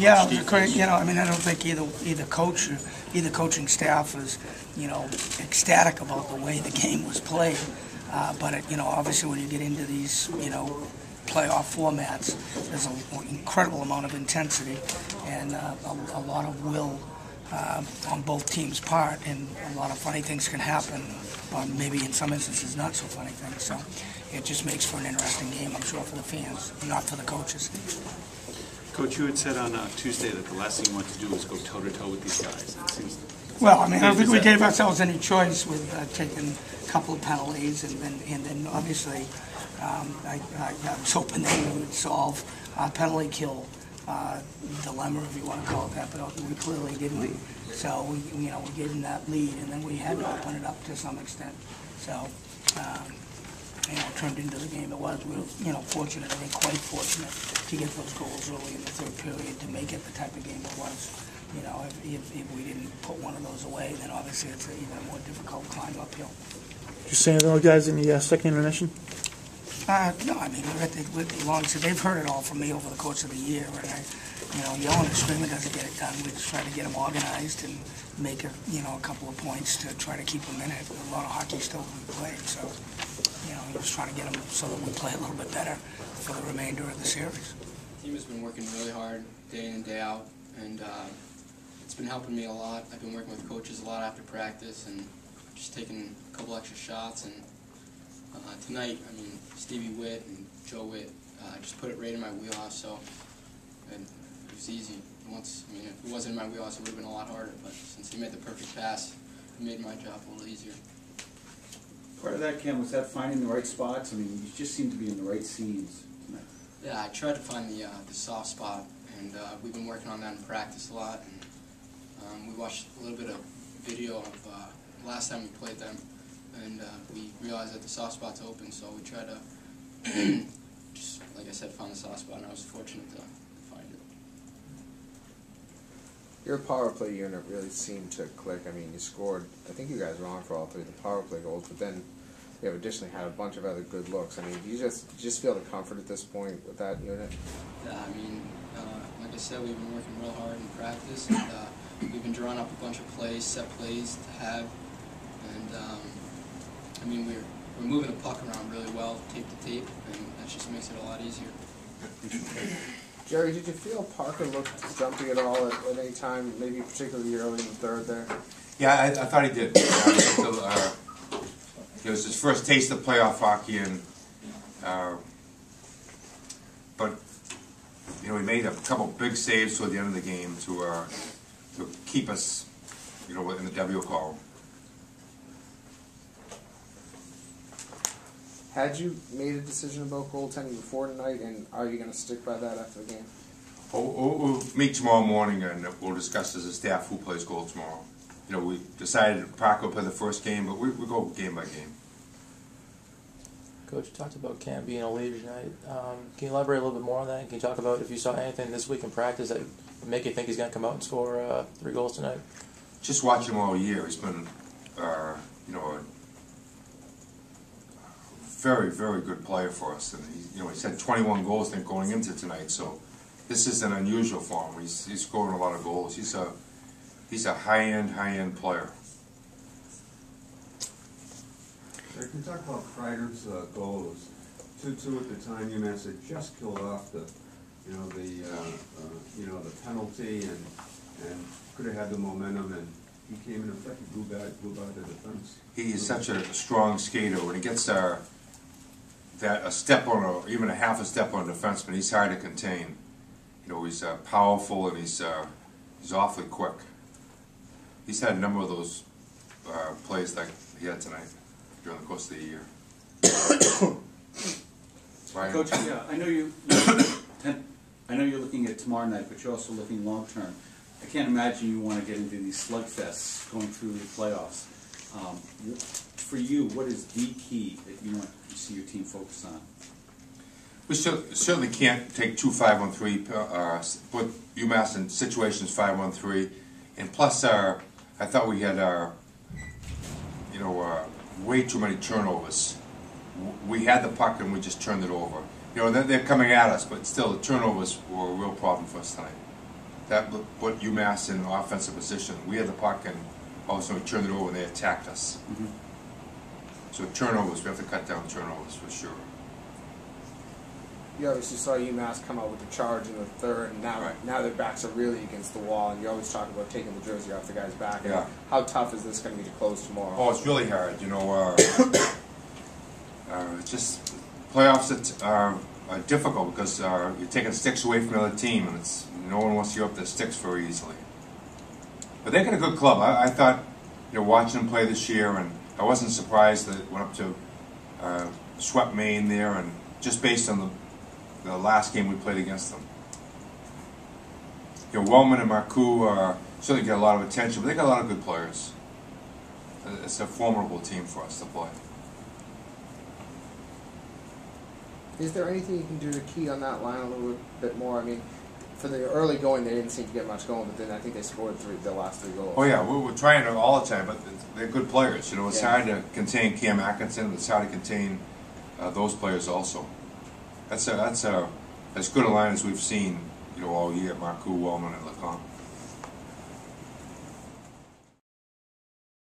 Yeah, it was a great, I mean, I don't think either coach or either coaching staff was, ecstatic about the way the game was played. But, obviously when you get into these, playoff formats, there's an incredible amount of intensity and a lot of will on both teams' part, and a lot of funny things can happen, or maybe in some instances not so funny things. So it just makes for an interesting game, I'm sure, for the fans, not for the coaches. Coach, you had said on Tuesday that the last thing you want to do is go toe-to-toe with these guys. It seems well, I mean, I don't think we gave ourselves any choice with taking a couple of penalties, and then obviously I was hoping that we would solve our penalty kill dilemma, if you want to call it that, but we clearly didn't. So we gave them that lead, and then we had to open it up to some extent. So it turned into the game it was. We were fortunate, I think quite fortunate, to get those goals early in the third period to make it the type of game it was. If we didn't put one of those away, then obviously it's an even more difficult climb uphill. Did you say anything, guys, in the second intermission? No, I mean, we're long, so they've heard it all from me over the course of the year, and yelling and screaming doesn't get it done. We just try to get them organized and make a couple of points to try to keep them in it. A lot of hockey still to be played, so just trying to get them so that we play a little bit better for the remainder of the series. The team has been working really hard day in and day out, and it's been helping me a lot. I've been working with coaches a lot after practice and just taking a couple extra shots. And tonight, I mean, Stevie Witt and Joe Witt just put it right in my wheelhouse. So it was easy. If it wasn't in my wheelhouse, it would have been a lot harder. But since he made the perfect pass, it made my job a little easier. Part of that, Ken, was that finding the right spots? I mean, you just seem to be in the right scenes tonight. Yeah, I tried to find the soft spot, and we've been working on that in practice a lot. And we watched a little bit of video of last time we played them, and we realized that the soft spot's open, so we tried to just, like I said, find the soft spot, and I was fortunate to find it. Your power play unit really seemed to click. I mean, you scored, I think you guys were on for all three of the power play goals, but then you have additionally had a bunch of other good looks. I mean, do you just feel the comfort at this point with that unit? Yeah, I mean, like I said, we've been working real hard in practice, and we've been drawing up a bunch of plays, set plays to have, and I mean, we're moving the puck around really well, tape to tape, and that just makes it a lot easier. Jerry, did you feel Parker looked jumpy at all at any time, maybe particularly early in the third there? Yeah, I thought he did. It was his first taste of playoff hockey, and but he made a couple big saves toward the end of the game to keep us, in the W column. Had you made a decision about goaltending before tonight, and are you going to stick by that after the game? We'll meet tomorrow morning, and we'll discuss as a staff who plays goal tomorrow. We decided Parker will play the first game, but we go game by game. Coach, you talked about Cam being a leader tonight. Can you elaborate a little bit more on that? Can you talk about if you saw anything this week in practice that would make you think he's going to come out and score 3 goals tonight? Just watching him all year, he's been, a very, very good player for us. And he's had 21 goals I think going into tonight, so this isn't unusual for him. He's scoring a lot of goals. He's a high-end player. Can you talk about Kreider's goal? It was 2-2 at the time. UMass had just killed off the penalty and could have had the momentum, and he came in effect and blew by the defense. He is such a strong skater. When he gets a step on, even a half a step on a defenseman, he's hard to contain. He's powerful, and he's awfully quick. He's had a number of those plays like he had tonight during the course of the year. Coach, yeah, I know you're looking at tomorrow night, but you're also looking long term. I can't imagine you want to get into these slugfests going through the playoffs. For you, what is the key that you want to see your team focus on? We certainly can't take 2 5-on-3, put UMass in situations 5-on-3, and plus I thought we had way too many turnovers. We had the puck and we just turned it over. They're coming at us, but still the turnovers were a real problem for us tonight. that put UMass in offensive position. We had the puck, and all of a sudden we turned it over and they attacked us. So turnovers, we have to cut down turnovers for sure. You obviously saw UMass come out with the charge in the third, and now their backs are really against the wall, and you always talk about taking the jersey off the guy's back. Yeah. How tough is this going to be to close tomorrow? Oh, it's really hard. You know, just playoffs are difficult because you're taking sticks away from the other team, and no one wants to give up their sticks very easily. But they got a good club. I thought, you know, watching them play this year, and I wasn't surprised that it went up to swept Maine there, and just based on the last game we played against them. You know, Wellman and Marcou certainly get a lot of attention, but they got a lot of good players. It's a formidable team for us to play. Is there anything you can do to key on that line a little bit more? I mean, for the early going, they didn't seem to get much going, but then I think they scored the last 3 goals. Oh yeah, we're trying to all the time, but they're good players. You know, it's Yeah. hard to contain Cam Atkinson. It's hard to contain those players also. That's as good a line as we've seen, you know, all year. Marcou, Wellman, and LeComte.